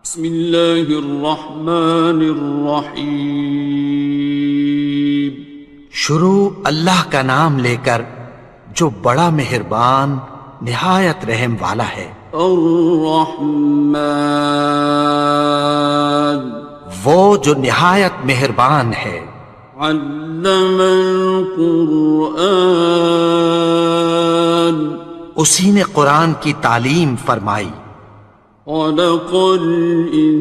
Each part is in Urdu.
بسم اللہ الرحمن الرحیم۔ شروع اللہ کا نام لے کر جو بڑا مہربان نہایت رحم والا ہے۔ الرحمن، وہ جو نہایت مہربان ہے۔ علم القرآن، اسی نے قرآن کی تعلیم فرمائی۔ خلق الانسان،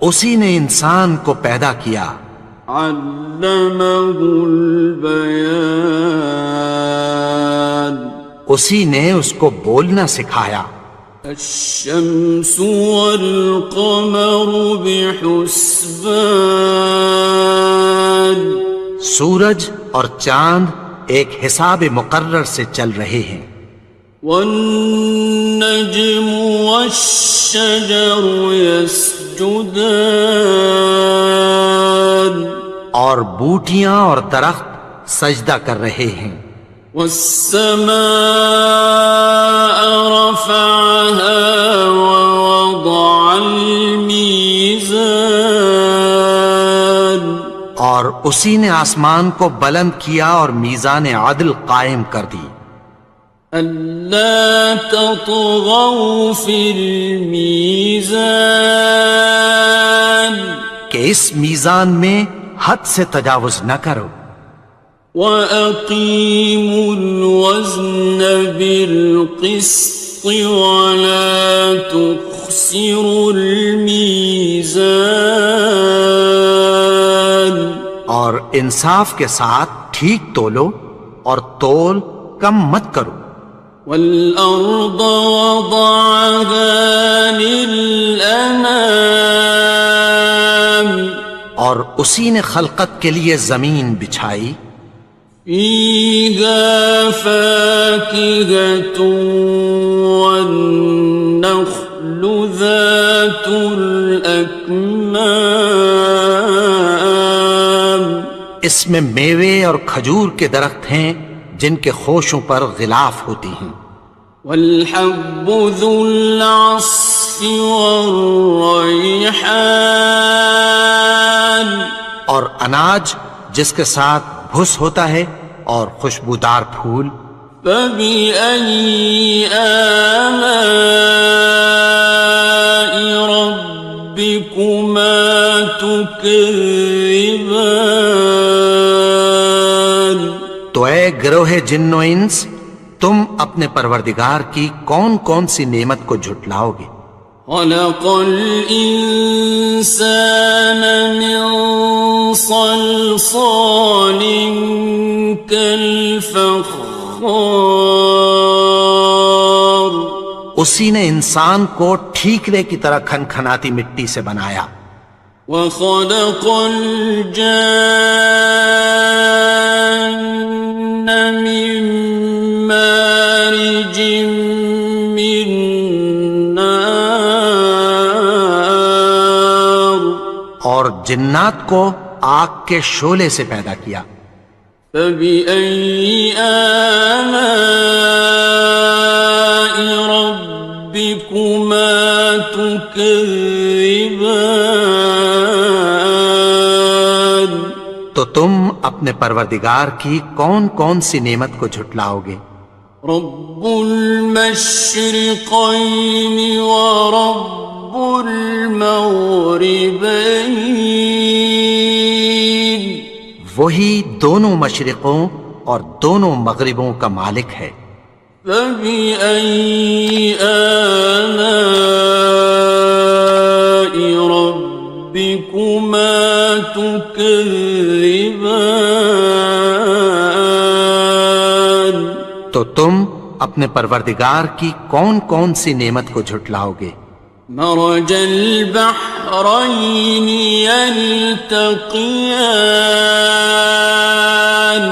اسی نے انسان کو پیدا کیا۔ علمہ البیان، اسی نے اس کو بولنا سکھایا۔ الشمس والقمر بحسبان، سورج اور چاند ایک حساب مقرر سے چل رہے ہیں۔ والنجم والشجر يسجدان، اور بوٹیاں اور درخت سجدہ کر رہے ہیں۔ والسماء رفعها ووضع الميزان، اور اسی نے آسمان کو بلند کیا اور میزان عدل قائم کر دی۔ ألا تطغوا في الميزان، کہ اس میزان میں حد سے تجاوز نہ کرو۔ وَأَقِيمُوا الْوَزْنَ بِالْقِسْطِ وَلَا تُخْسِرُوا الْمِيزَانَ، اور انصاف کے ساتھ ٹھیک تولو اور تول کم مت کرو۔ وَالْأَرْضَ وَضَعَهَا لِلْأَنَامِ، اور اسی نے خلقت کے لیے زمین بچھائی۔ فِيهَا فَاكِهَةٌ وَالنَّخْلُ ذَاتُ الْأَكْمَامِ، اس میں میوے اور کھجور کے درخت ہیں جن کے خوشوں پر غلاف ہوتی ہیں۔ وَالْحَبُّ ذُو الْعَصْفِ وَالرَّيْحَانِ، اور اناج جس کے ساتھ بھس ہوتا ہے اور خوشبودار پھول۔ فَبِأَيِّ آلَاءِ رَبِّكُمَا تُكَذِّبَانِ، تو اے گروہ جن و انس، تم اپنے پروردگار کی کون کون سی نعمت کو جھٹلاؤ گے؟ خَلَقَ الْإِنسَانَ مِنْ صَلْصَالٍ كَالْفَخَّارِ، اسی نے انسان کو ٹھیکرے کی طرح کھنکھناتی مٹی سے بنایا۔ وَخَلَقَ الْجَانَّ مِن مَّارِجٍ مِّن نَّارٍ، اور جنات کو آگ کے شعلے سے پیدا کیا۔ فَبِأَيِّ آلَاءِ رَبِّكُمَا تُكَذِّبَانِ، تو تم اپنے پروردگار کی کون کون سی نعمت کو جھٹلاؤ گے؟ رب المشرقین ورب المغربین، وہی دونوں مشرقوں اور دونوں مغربوں کا مالک ہے۔ فَبِأَيِّ آلَاءِ رَبِّكُمَا تُكَذِّبَانِ، تو تم اپنے پروردگار کی کون کون سی نعمت کو جھٹلاؤ گے؟ مرج البحرین یلتقیان،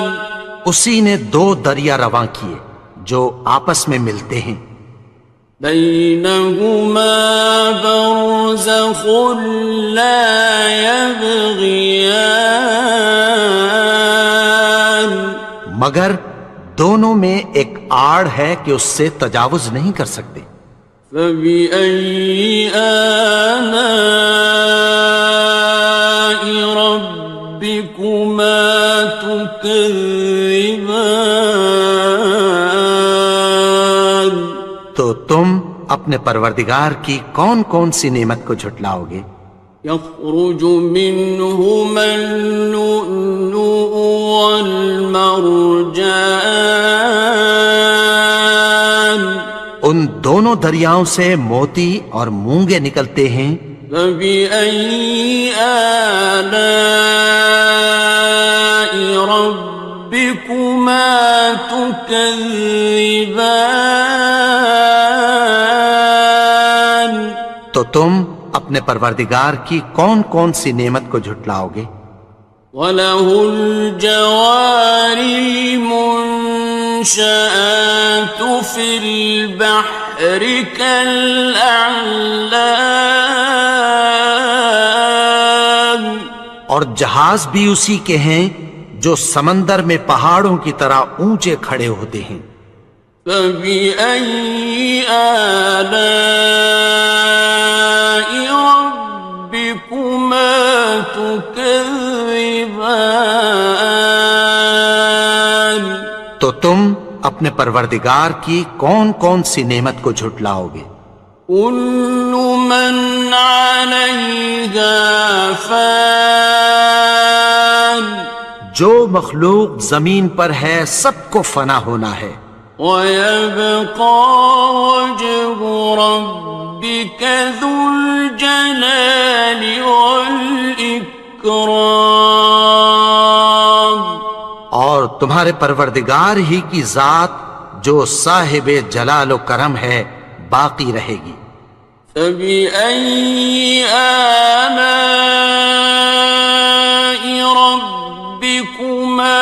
اسی نے دو دریا رواں کیے جو آپس میں ملتے ہیں۔ بینہما برزخ لا یبغیان، مگر دونوں میں ایک آڑ ہے کہ اس سے تجاوز نہیں کر سکتے۔ فبأي آلاء ربكما تكذبان؟ تو تم اپنے پروردگار کی کون کون سی نعمت کو جھٹلاؤ گے؟ يخرج منهما اللؤلؤ والمرجان ان دونوں دریاؤں سے موتی اور مونگے نکلتے ہیں۔ فبأي آلاء ربكما تكذبان؟ تو تم اپنے پروردگار کی کون کون سی نعمت کو جھٹلاؤ گے؟ وَلَهُ الْجَوَارِ الْمُنشَآتُ فِي الْبَحْرِ كَالْأَعْلَامِ، اور جہاز بھی اسی کے ہیں جو سمندر میں پہاڑوں کی طرح اونچے کھڑے ہوتے ہیں۔ فَبِأَيِّ آلَاءِ رَبِّكُمَا تُكَذِّبَانِ؟ تو تم اپنے پروردگار کی کون کون سی نعمت کو جھٹلاؤ گے؟ كُلُّ مَنْ عَلَيْهَا فَانٍ، جو مخلوق زمین پر ہے سب کو فنا ہونا ہے۔ وَيَبْقَى وَجْهُ رَبِّكَ ذُو الْجَلَالِ وَالْإِكْرَامِ، اور تمہارے پروردگار ہی کی ذات جو صاحب جلال و کرم ہے باقی رہے گی۔ فَبِأَيِّ آلَاءِ رَبِّكُمَا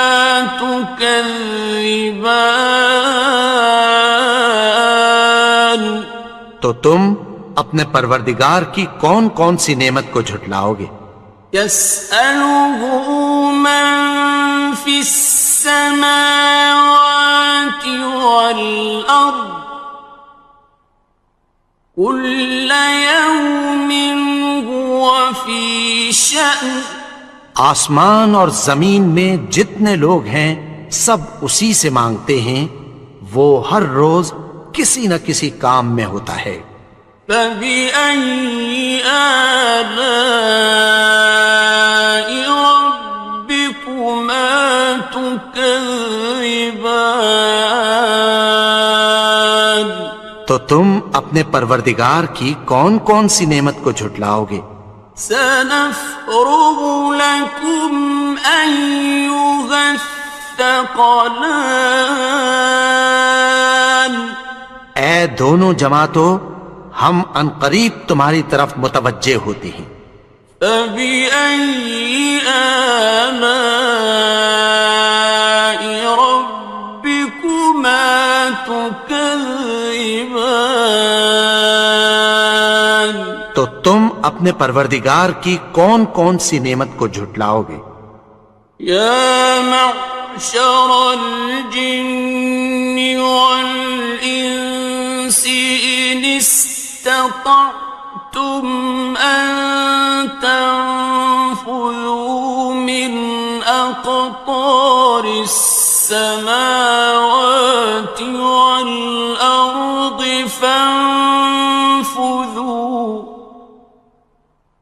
تُكَذِّبَانِ؟ تو تم اپنے پروردگار کی کون کون سی نعمت کو جھٹلاؤ گے؟ يَسْأَلُهُ مَن فِي السَّمَاوَاتِ وَالْأَرْضِ كُلَّ يَوْمٍ هُوَ فِي شَأْنٍ، آسمان اور زمین میں جتنے لوگ ہیں سب اسی سے مانگتے ہیں، وہ ہر روز کسی نہ کسی کام میں ہوتا ہے۔ فَبِأَيِّ آلَاءِ رَبِّكُمَا تُكَذِّبَانِ؟ تو تم اپنے پروردگار کی کون کون سی نعمت کو جھٹلاؤ گے؟ سَنَفْرُغُ لَكُمْ أَيُّهَ الثَّقَلَانِ، اے دونوں جماعتوں، ہم عنقریب تمہاری طرف متوجہ ہوتے ہیں۔ فَبِأَيِّ آلَاءِ رَبِّكُمَا تُكَذِّبَانِ؟ تو تم اپنے پروردگار کی کون کون سی نعمت کو جھٹلاؤ گے؟ يَا مَعْشَرَ الْجِنِّ وَالْإِنسِ إِنِ اسْتَطَعْتُمْ أَن تَنفُذُوا مِنْ أَقْطَارِ السَّمَاوَاتِ وَالْأَرْضِ فَانفُذُوا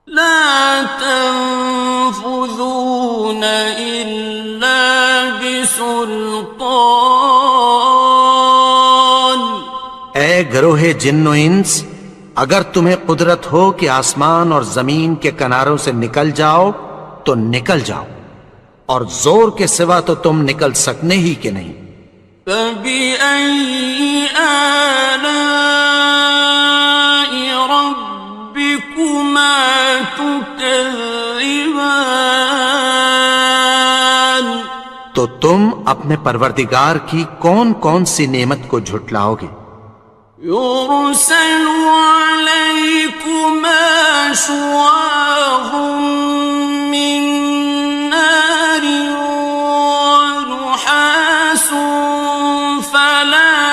لَا تَنفُذُونَ إِلَّا بِسُلْطَانٍ۔ اے گروہ جن و انس، اگر تمہیں قدرت ہو کہ آسمان اور زمین کے کناروں سے نکل جاؤ تو نکل جاؤ، اور زور کے سوا تو تم نکل سکنے ہی کہ نہیں۔ فَبِأَيِّ آلَاءِ رَبِّكُمَا تُكَذِّبَانِ؟ تو تم اپنے پروردگار کی کون کون سی نعمت کو جھٹلاؤ گے؟ يُرْسَلُ عَلَيْكُمَا شُوَاظٌ مِّن نَّارٍ وَنُحَاسٌ فَلَا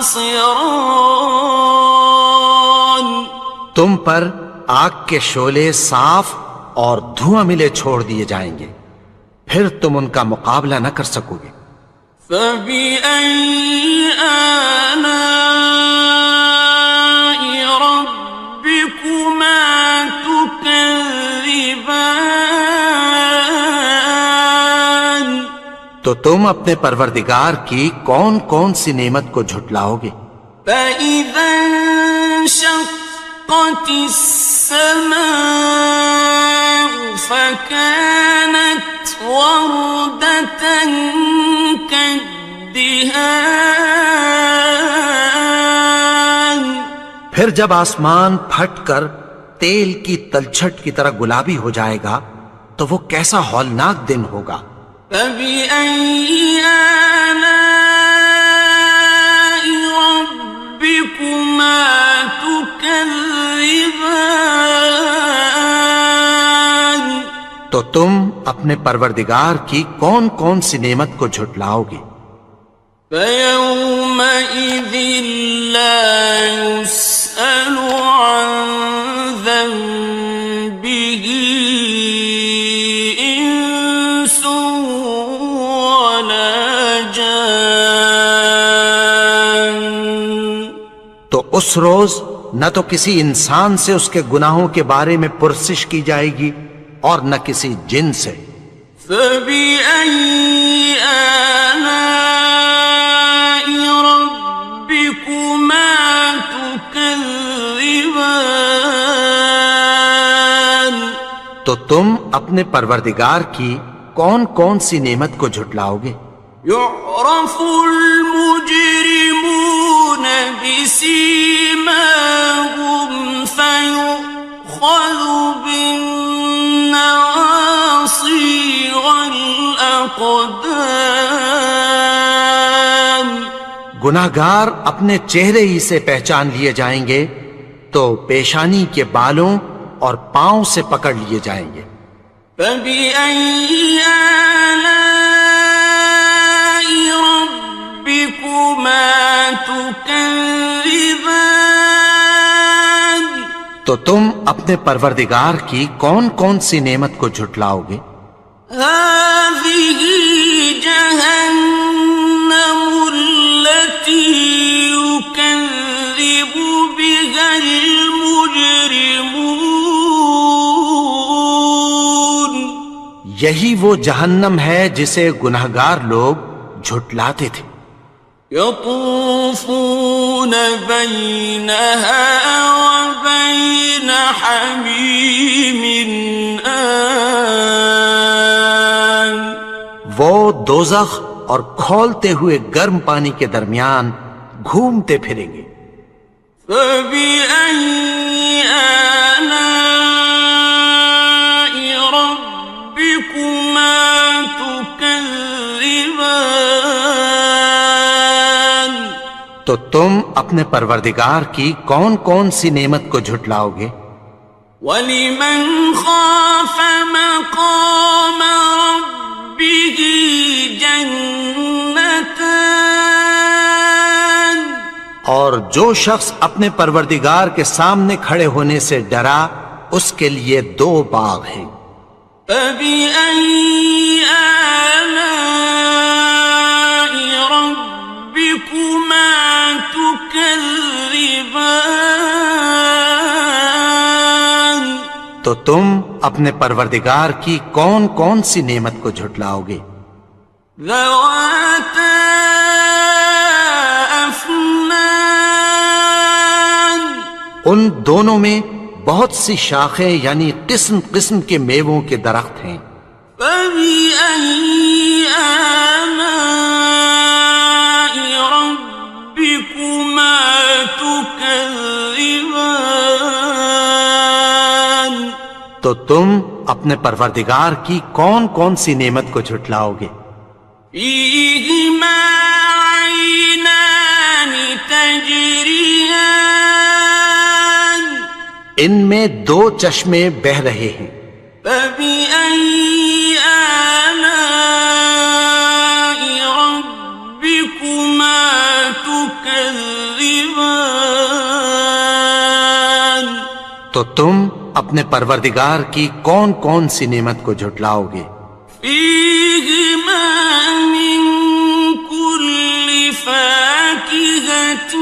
خصران. تم پر آگ کے شعلے صاف اور دھواں ملے چھوڑ دیے جائیں گے، پھر تم ان کا مقابلہ نہ کر سکو گے۔ فَبِأَيِّ آلَاءِ رَبِّكُمَا تُكَذِّبَانِ. تو تم اپنے پروردگار کی کون کون سی نعمت کو جھٹلاؤ گے؟ فَإِذَا انشَقَّتِ السَّمَاءُ فَكَانَتْ وَرْدَةً كَالدِّهَانِ. پھر جب آسمان پھٹ کر تیل کی تلچھٹ کی طرح گلابی ہو جائے گا تو وہ کیسا ہولناک دن ہوگا۔ فَبِأَيِّ آلَاءِ رَبِّكُمَا تُكَذِّبَانِ. تو تم اپنے پروردگار کی کون کون سی نعمت کو جھٹلاؤ گے؟ فَيَوْمَئِذٍ لَا يُسْأَلُ عَنْ ذَنبِهِ إِنسٌ وَلَا جَانٌ. تو اس روز نہ تو کسی انسان سے اس کے گناہوں کے بارے میں پرسش کی جائے گی اور نہ کسی جن سے۔ فَبِأَيِّ آلَاءِ رَبِّكُمَا تُكَذِّبَانِ. تو تم اپنے پروردگار کی کون کون سی نعمت کو جھٹلاؤ گے؟ يُعْرَفُ الْمُجْرِمُونَ بِسِيمَاهُمْ فَيُؤْخَذُ بِالنَّوَاصِي وَالْأَقْدَامِ. گناہگار اپنے چہرے ہی سے پہچان لیے جائیں گے تو پیشانی کے بالوں اور پاؤں سے پکڑ لیے جائیں گے۔ فَبِأَيِّ آلَاءِ رَبِّكُمَا تُكَذِّبَانِ. تو تم اپنے پروردگار کی کون کون سی نعمت کو جھٹلاؤ گے؟ هَٰذِهِ جَهَنَّمُ الَّتِي يُكَذِّبُ بِهَا الْمُجْرِمُونَ. یہی وہ جہنم ہے جسے گناہگار لوگ جھٹلاتے تھے۔ يَطُوفُونَ بَيْنَهَا وَبَيْنَ حَمِيمٍ آنٍ. وہ دوزخ اور کھولتے ہوئے گرم پانی کے درمیان گھومتے پھریں گے۔ فَبِأَيِّ آلَاءِ رَبِّكُمَا تُكَذِّبَانِ. تو تم اپنے پروردگار کی کون کون سی نعمت کو جھٹلاؤ گے؟ وَلِمَنْ خَافَ مَقَامَ رَبِّهِ جَنَّتَانِ. اور جو شخص اپنے پروردگار کے سامنے کھڑے ہونے سے ڈرا اس کے لیے دو باغ ہیں۔ فَبِأَيِّ آلَاءِ رَبِّكُمَا تُكَذِّبَانِ. تو تم اپنے پروردگار کی کون کون سی نعمت کو جھٹلاؤ گے؟ ذَوَاتَا أَفْنَانٍ. ان دونوں میں بہت سی شاخیں یعنی قسم قسم کے میووں کے درخت ہیں۔ فَبِأَيِّ آلَاءِ رَبِّكُمَا تُكَذِّبَانِ. تو تم اپنے پروردگار کی کون کون سی نعمت کو جھٹلاؤ گے؟ فِيهِمَا عَيْنَانِ تَجْرِيَانِ. ان میں دو چشمے بہہ رہے ہیں۔ فَبِأَيِّ آلَاءِ رَبِّكُمَا تُكَذِّبَانِ. تكذبان تو تم اپنے پروردگار کی کون کون سی نعمت کو جھٹلاؤ گے؟ فيهما من كل فاكهة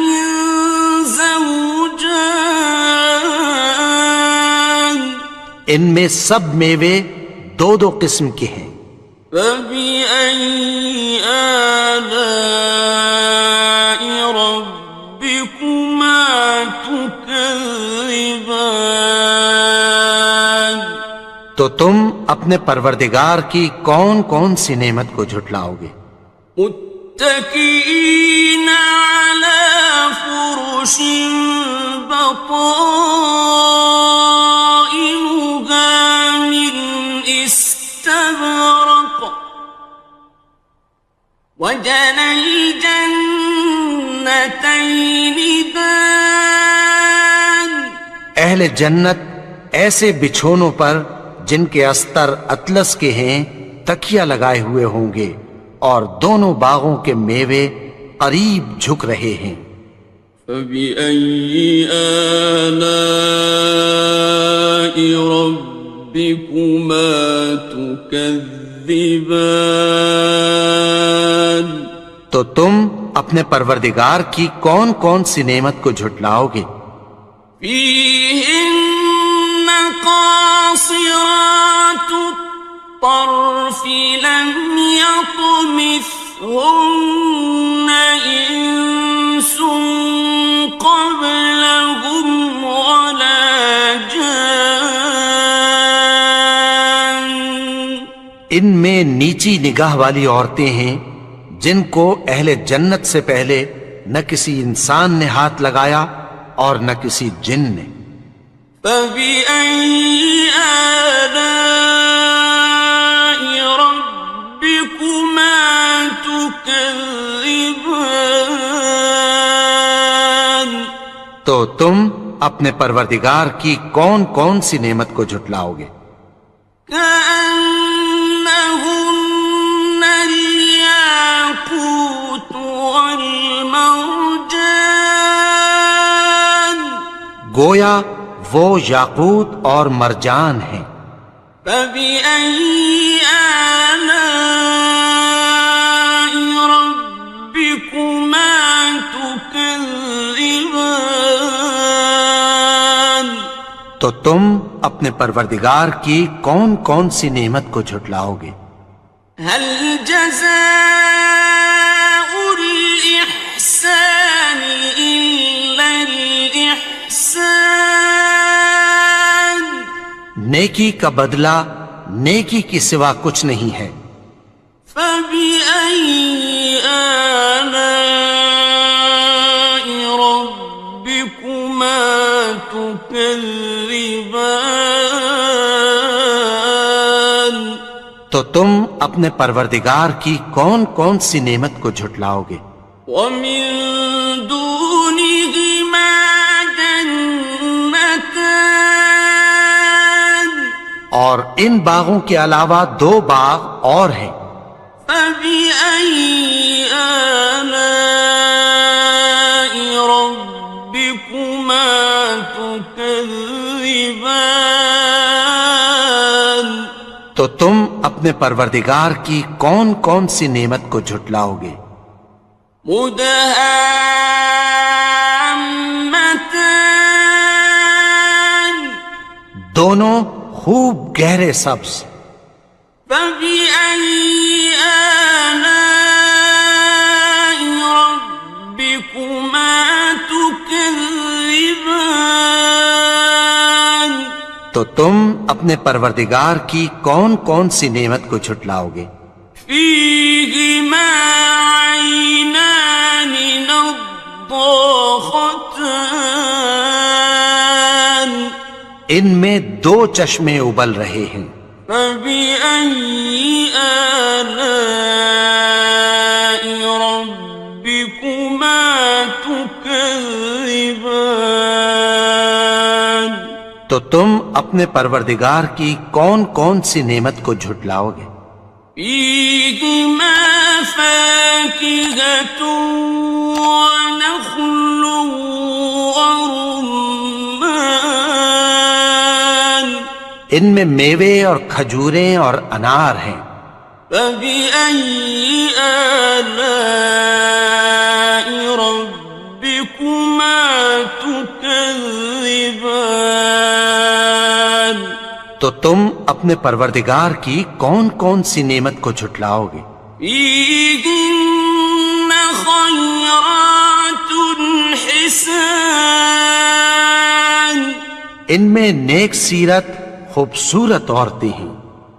زوجان ان میں سب میوے دو دو قسم کے ہیں۔ فبأي آلاء ربكما تكذبان تو تم اپنے پروردگار کی کون کون سی نعمت کو جھٹلاؤ گے؟ متكئين على فرش بطائنها من استبرق وجنى الجنتين دان اہل جنت ایسے بچھونوں پر جن کے استر اطلس کے ہیں تکیہ لگائے ہوئے ہوں گے، اور دونوں باغوں کے میوے قریب جھک رہے ہیں۔ فبأي آلاء ربكما تكذبان تو تم اپنے پروردگار کی کون کون سی نعمت کو جھٹلاؤ گے؟ فيهن قاصرات الطرف لم يطمثهن إنس قبلهم ولا جان ان میں نیچی نگاہ والی عورتیں ہیں جن کو اہل جنت سے پہلے نہ کسی انسان نے ہاتھ لگایا اور نہ کسی جن نے۔ فبأي آلاء ربكما تكذبان تو تم اپنے پروردگار کی کون کون سی نعمت کو جھٹلاؤ گے؟ كأنهن الياقوت والمرجان گویا وہ یاقوت اور مرجان ہیں۔ فبأي آلاء ربكما تكذبان تو تم اپنے پروردگار کی کون کون سی نعمت کو جھٹلاؤ گے؟ هل جزاء الإحسان إلا الإحسان نیکی کا بدلہ نیکی کی سوا کچھ نہیں ہے۔ فبأي آلاء ربكما تكذبان تو تم اپنے پروردگار کی کون کون سی نعمت کو جھٹلاؤ گے؟ ومن دونهما جنتان اور ان باغوں کے علاوہ دو باغ اور ہیں۔ فبأي آلاء ربكما تكذبان تو تم اپنے پروردگار کی کون کون سی نعمت کو جھٹلاؤ گے؟ مدهامتان دونوں خوب گہرے سبز۔ فبأي آلاء ربكما تكذبان تو تم اپنے پروردگار کی کون کون سی نعمت کو جھٹلاؤ گے؟ فيهما عينان نضاختان ان میں دو چشمے ابل رہے ہیں۔ فبأي آلاء ربكما تكذبان تو تم اپنے پروردگار کی کون کون سی نعمت کو جھٹلاؤ گے؟ فيهما فاكهة ونخل ورمان ان میں میوے اور کھجوریں اور انار ہیں. فبأي آلاء ربكما تكذبان تو تم اپنے پروردگار کی کون کون سی نعمت کو جھٹلاؤ گے؟ فيهن خيرات حسان ان میں نیک سیرت خوبصورت عورتیں ہیں.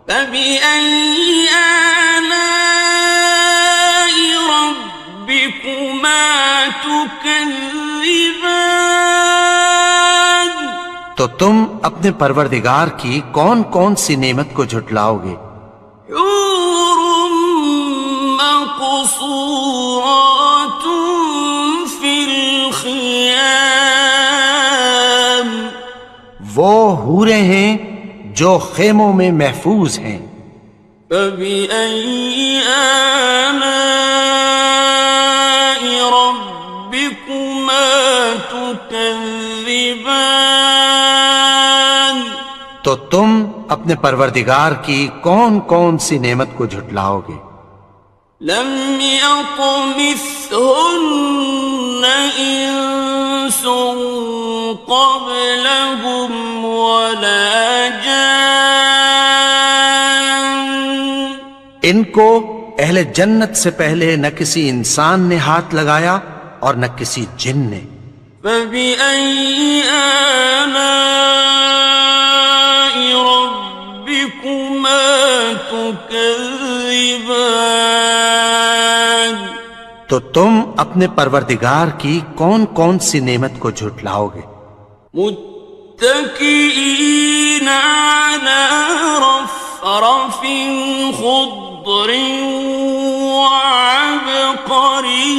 فبأي آلاء ربكما تكذبان تو تم اپنے پروردگار کی کون کون سی نعمت کو جھٹلاؤ گے؟ حور مقصورات في الخيام وہ حوریں ہیں جو خیموں میں محفوظ ہیں. فبأي آلاء ربكما تكذبان تو تم اپنے پروردگار کی کون کون سی نعمت کو جھٹلاؤ گے؟ لم يطمثهن إنس قبلهم ولا جان ان کو اہل جنت سے پہلے نہ کسی انسان نے ہاتھ لگایا اور نہ کسی جن نے. فبأي آلاء ربكما تكذبان تو تم اپنے پروردگار کی کون کون سی نعمت کو جھٹلاؤ گے؟ متكئين على رفرف خضر وعبقري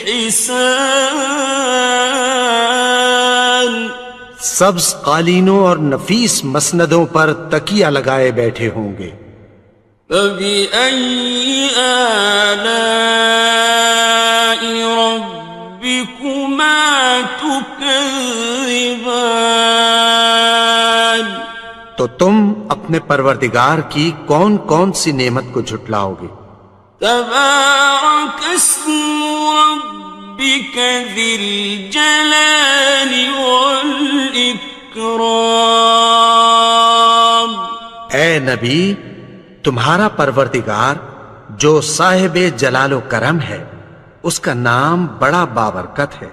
حسان سبز قالینوں اور نفیس مسندوں پر تکیہ لگائے بیٹھے ہوں گے. فبأي آلاء ربكما تكذبان تو تم اپنے پروردگار کی کون کون سی نعمت کو جھٹلاؤ گے؟ تبارك اسم ربك ذي الجلال والإكرام اے نبی، تمہارا پروردگار جو صاحب جلال و کرم ہے، اس کا نام بڑا بابرکت ہے.